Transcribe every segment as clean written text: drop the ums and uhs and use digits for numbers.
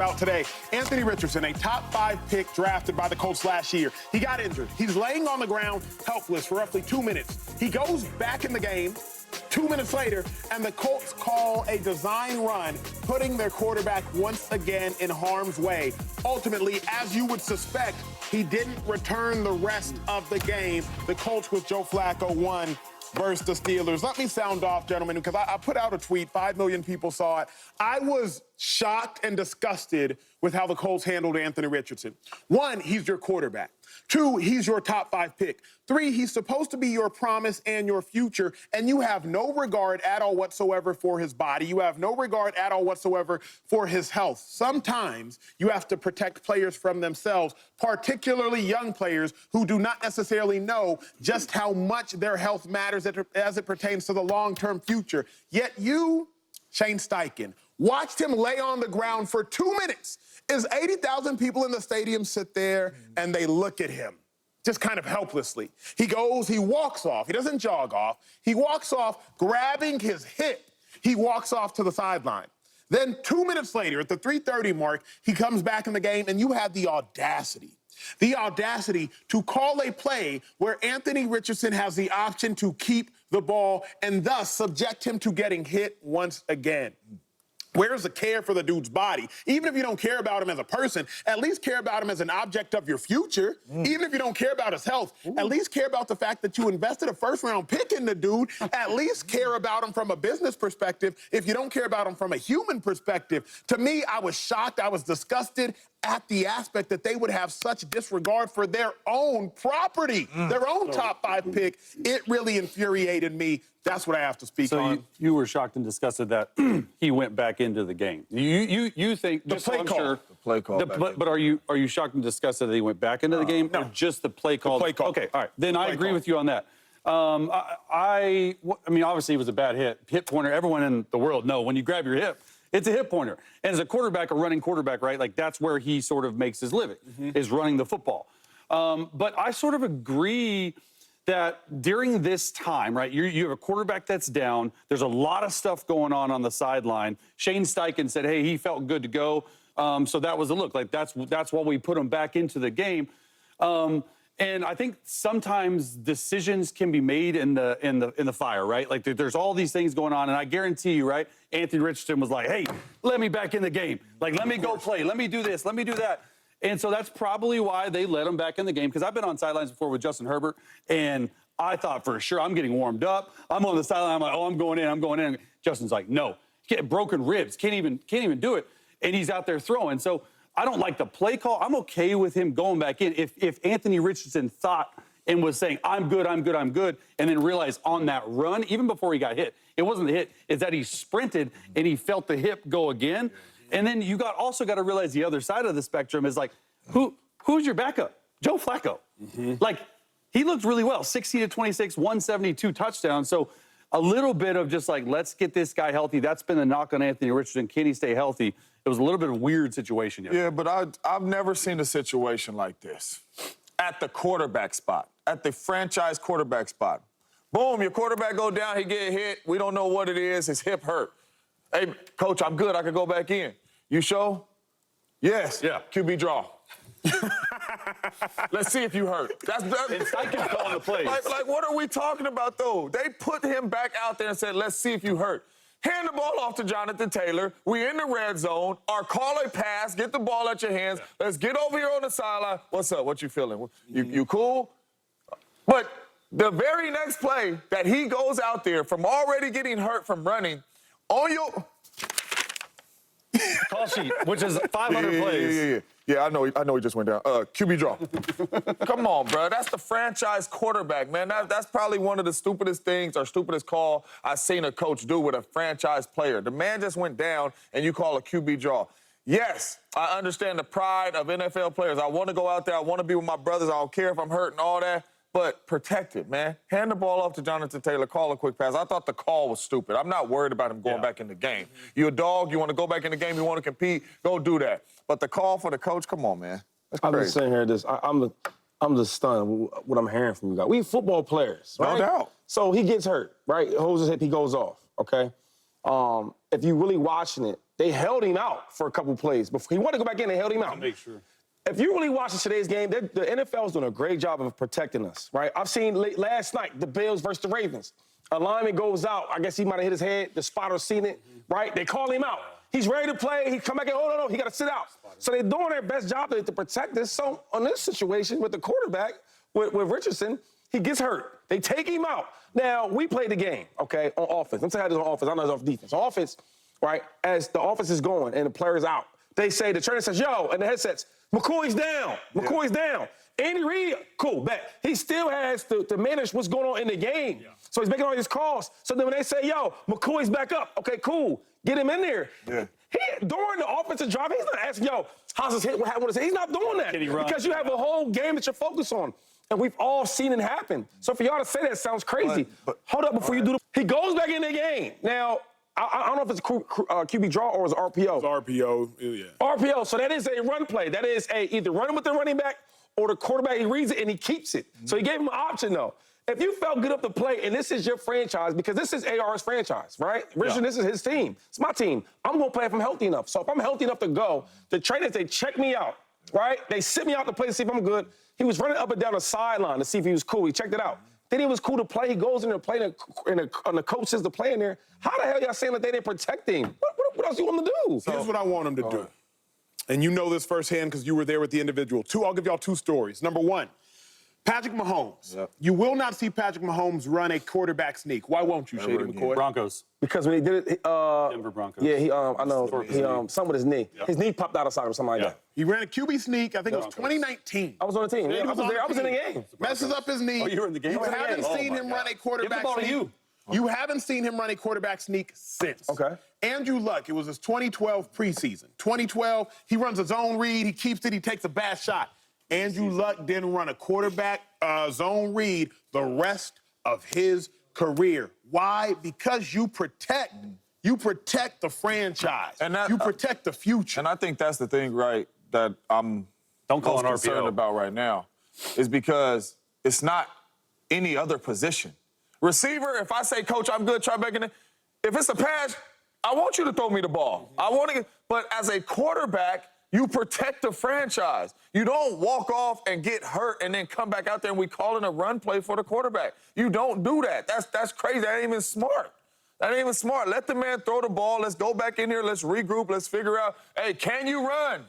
Out today, Anthony Richardson, a top 5 pick drafted by the Colts last year. He got injured. He's laying on the ground helpless for roughly 2 minutes. He goes back in the game 2 minutes later, and the Colts call a design run, putting their quarterback once again in harm's way. Ultimately, as you would suspect, he didn't return the rest of the game. The Colts with Joe Flacco won versus the Steelers. Let me sound off, gentlemen, because I put out a tweet. 5 million people saw it. I was shocked and disgusted with how the Colts handled Anthony Richardson. 1, he's your quarterback. 2, he's your top 5 pick. 3, he's supposed to be your promise and your future, and you have no regard at all whatsoever for his body. You have no regard at all whatsoever for his health. Sometimes you have to protect players from themselves, particularly young players who do not necessarily know just how much their health matters as it pertains to the long-term future. Yet you, Shane Steichen, watched him lay on the ground for 2 minutes. Is 80,000 people in the stadium sit there and they look at him just kind of helplessly. He goes, he walks off. He doesn't jog off. He walks off grabbing his hip. He walks off to the sideline. Then 2 minutes later, at the 3:30 mark, he comes back in the game, and you have the audacity to call a play where Anthony Richardson has the option to keep the ball and thus subject him to getting hit once again. Where's the care for the dude's body? Even if you don't care about him as a person, at least care about him as an object of your future. Even if you don't care about his health, at least care about the fact that you invested a first-round pick in the dude. At least care about him from a business perspective if you don't care about him from a human perspective. To me, I was shocked. I was disgusted at the aspect that they would have such disregard for their own property, their own top 5 pick. It really infuriated me. That's what I have to speak on. So you were shocked and disgusted that he went back into the game. You think the play call. Sure, the play call. But are you shocked and disgusted that he went back into the game, no. or just the play call? The play call. Okay, all right. Then I agree with you on that. I mean, obviously it was a bad hip pointer. Everyone in the world know when you grab your hip, it's a hip pointer. And as a quarterback, a running quarterback, right? Like that's where he sort of makes his living, is running the football. But I sort of agree that during this time, right, you have a quarterback that's down. There's a lot of stuff going on the sideline. Shane Steichen said, hey, he felt good to go. So that was a look. Like that's why we put him back into the game. And I think sometimes decisions can be made in the fire, right? Like there's all these things going on, and I guarantee you, right? Anthony Richardson was like, hey, let me back in the game. Like, let me go play. Let me do this. Let me do that. And so that's probably why they let him back in the game, because I've been on sidelines before with Justin Herbert, and I thought for sure I'm getting warmed up. I'm on the sideline. I'm like, oh, I'm going in. Justin's like, no, broken ribs, can't even do it, and he's out there throwing. So I don't like the play call. I'm okay with him going back in. If Anthony Richardson thought and was saying, I'm good, and then realized on that run, even before he got hit, it wasn't the hit, it's that he sprinted and he felt the hip go again. And then you also got to realize the other side of the spectrum is like, who's your backup? Joe Flacco. Like, he looked really well, 16-26, 172 touchdowns. So a little bit of just like, let's get this guy healthy. That's been the knock on Anthony Richardson. Can he stay healthy? It was a little bit of a weird situation yesterday. Yeah, but I've never seen a situation like this. At the quarterback spot, at the franchise quarterback spot. Boom, your quarterback go down, he get hit. We don't know what it is. His hip hurt. Hey, coach, I'm good. I can go back in. You sure? Yes. Yeah. QB draw. Let's see if you hurt. That's Steichen calling the plays. Like, what are we talking about, though? They put him back out there and said, let's see if you hurt. Hand the ball off to Jonathan Taylor. We in the red zone. Or call a pass. Get the ball at your hands. Yeah. Let's get over here on the sideline. What's up? What you feeling? You cool? But the very next play that he goes out there from already getting hurt from running, on your call sheet, which is 500 plays. Yeah, I know he just went down. QB draw. Come on, bro. That's the franchise quarterback, man. That's probably one of the stupidest things or stupidest call I've seen a coach do with a franchise player. The man just went down, and you call a QB draw. Yes, I understand the pride of NFL players. I want to go out there. I want to be with my brothers. I don't care if I'm hurt and all that. But protect it, man. Hand the ball off to Jonathan Taylor. Call a quick pass. I thought the call was stupid. I'm not worried about him going back in the game. You're a dog. You want to go back in the game. You want to compete. Go do that. But the call for the coach, come on, man. That's crazy. I'm just sitting here. I'm just stunned with what I'm hearing from you guys. We football players, right? No doubt. So he gets hurt, right? Holds his hip. He goes off. Okay. If you really watching it, they held him out for a couple plays. Before he wanted to go back in, they held him out. Make sure. If you really watch today's game, the NFL is doing a great job of protecting us, right? I've seen last night the Bills versus the Ravens. A lineman goes out. I guess he might have hit his head. The spotter's seen it, right? They call him out. He's ready to play. He come back in. Oh, no, he got to sit out. So they're doing their best job to protect us. So on this situation with the quarterback, with Richardson, he gets hurt. They take him out. Now, we play the game, okay, on offense. I'm saying how it is on offense. I know it's off defense. On offense, right, as the offense is going and the player's out, they say, the trainer says, yo, and the headsets, McCoy's down. McCoy's down. Andy Reid, cool, bet. He still has to manage what's going on in the game. Yeah. So he's making all these calls. So then when they say, yo, McCoy's back up, okay, cool, get him in there. Yeah. During the offensive drive, he's not asking, yo, how's his hit, what happened with his hit? He's not doing that. Can he run? Because you have a whole game that you're focused on. And we've all seen it happen. So for y'all to say that sounds crazy. But hold up before you do He goes back in the game. Now, I don't know if it's QB draw or it's RPO. It's RPO, yeah. RPO, so that is a run play. That is either running with the running back or the quarterback, he reads it and he keeps it. Mm-hmm. So he gave him an option, though. If you felt good up to play, and this is your franchise, because this is AR's franchise, right? Richard, this is his team. It's my team. I'm going to play if I'm healthy enough. So if I'm healthy enough to go, the trainers, they check me out, right? They sit me out to play to see if I'm good. He was running up and down the sideline to see if he was cool. He checked it out. Then he was cool to play. He goes in there playing, and the coach says to play in there. How the hell y'all saying that they didn't protect him? What else you want him to do? Here's what I want him to do. And you know this firsthand because you were there with the individual. I'll give y'all two stories. Number one, Patrick Mahomes. Yep. You will not see Patrick Mahomes run a quarterback sneak. Why won't you, Shady McCoy? Broncos. Because when he did it, Denver Broncos. Yeah, I know. Something with his knee. Yep. His knee popped out of socket or something like that. He ran a QB sneak. I think it was 2019. I was on the team. Yeah, I was there. I was in the game. Messes up his knee. Oh, you were in the game? You haven't seen him run a quarterback sneak. You haven't seen him run a quarterback sneak since. Okay. Andrew Luck, it was his 2012 preseason. 2012, he runs a zone read, he keeps it, he takes a bad shot. Andrew Luck didn't run a quarterback zone read the rest of his career. Why? Because you protect the franchise. And you protect the future. And I think that's the thing, right, that I'm most concerned about right now, is because it's not any other position. Receiver, if I say, Coach, I'm good, try back in there. If it's a pass, I want you to throw me the ball. I want to, but as a quarterback, you protect the franchise. You don't walk off and get hurt and then come back out there and we call it a run play for the quarterback. You don't do that. That's crazy. That ain't even smart. That ain't even smart. Let the man throw the ball. Let's go back in here. Let's regroup. Let's figure out, hey, can you run?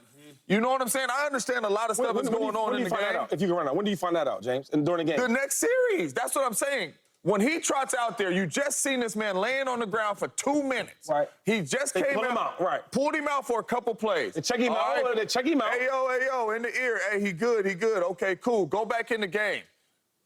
You know what I'm saying? I understand a lot of stuff is going on in the game. If you can run out, when do you find that out, James? And during the game? The next series. That's what I'm saying. When he trots out there, you just seen this man laying on the ground for 2 minutes. Right. He just came out. Right. Pulled him out for a couple plays. They check him out. Right. They check him out. Hey, yo, in the ear. Hey, he good. Okay, cool. Go back in the game.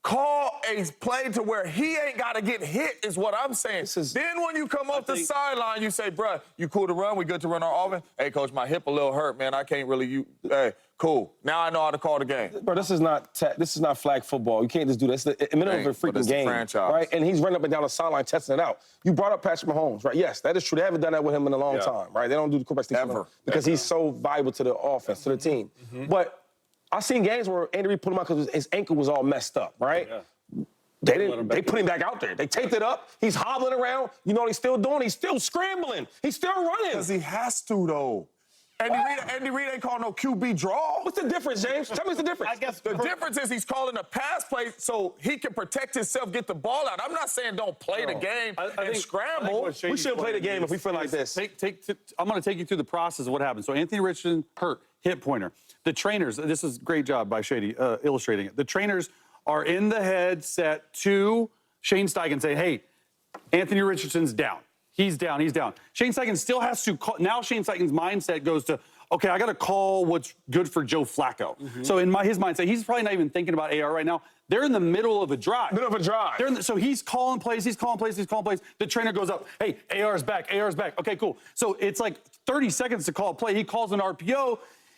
Call a play to where he ain't got to get hit is what I'm saying. Then when you come off the sideline, you say, bruh, you cool to run? We good to run our offense? Hey, Coach, my hip a little hurt, man. I can't really hey, cool. Now I know how to call the game. Bro, this is not flag football. You can't just do this. It's the middle of a freaking game, right? And he's running up and down the sideline testing it out. You brought up Patrick Mahomes, right? Yes, that is true. They haven't done that with him in a long time, right? They don't do the quarterback sneak ever because he's so valuable to the offense, to the team. But I've seen games where Andy Reid put him out because his ankle was all messed up, right? They put him back out there. They taped it up. He's hobbling around. You know what he's still doing? He's still scrambling. He's still running. Because he has to, though. Andy Reid ain't calling no QB draw. What's the difference, James? Tell me what's the difference. I guess the difference is he's calling a pass play so he can protect himself, get the ball out. I'm not saying don't play the game and scramble. We shouldn't play the game if we feel like this. I'm going to take you through the process of what happened. So Anthony Richardson hurt, hit pointer. The trainers, this is a great job by Shady illustrating it. The trainers are in the headset to Shane Steichen saying, hey, Anthony Richardson's down. He's down. Shane Steichen still has to call. Now Shane Steichen's mindset goes to, okay, I got to call what's good for Joe Flacco. So in his mindset, he's probably not even thinking about AR right now. They're in the middle of a drive. So he's calling plays. The trainer goes up, hey, AR's back. Okay, cool. So it's like 30 seconds to call a play. He calls an RPO.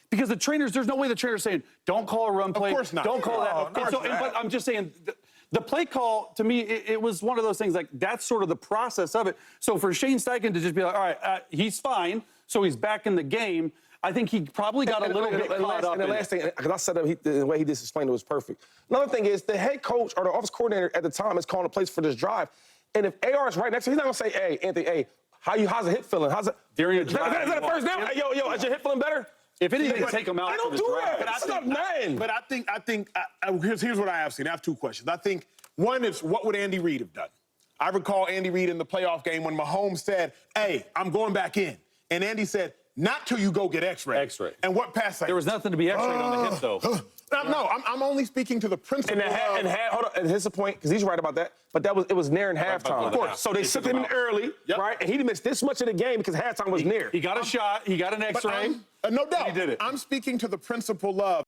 Because the trainers, there's no way the trainer's saying, don't call a run play. Of course not. Don't call that. But I'm just saying, the play call, to me, it was one of those things, like, that's sort of the process of it. So for Shane Steichen to just be like, all right, he's fine, so he's back in the game, I think he probably got a little bit caught up in it. And the last thing, because I said that the way he just explained it was perfect. Another thing is the head coach or the offensive coordinator at the time is calling the plays for this drive. And if AR is right next to him, he's not going to say, hey, Anthony, hey, how's the hip feeling? How's it? During a Is drive, that a first down? if- Hey, yo, is your hip feeling better? If anything, take him out. I don't for the do drive. that. That's not nothing. But I think here's what I have seen. I have two questions. I think one is, what would Andy Reid have done? I recall Andy Reid in the playoff game when Mahomes said, "Hey, I'm going back in," and Andy said, "Not till you go get X-ray." X-ray. And what pass? There was nothing to be X-rayed on the hip, though. No, I'm only speaking to the principle. Hold on, and here's the point, because he's right about that. But it was near in halftime. Of course. So they sent him in early, right? And he missed this much of the game because halftime was near. He got a shot. He got an X-ray. No doubt. He did it. I'm speaking to the principle of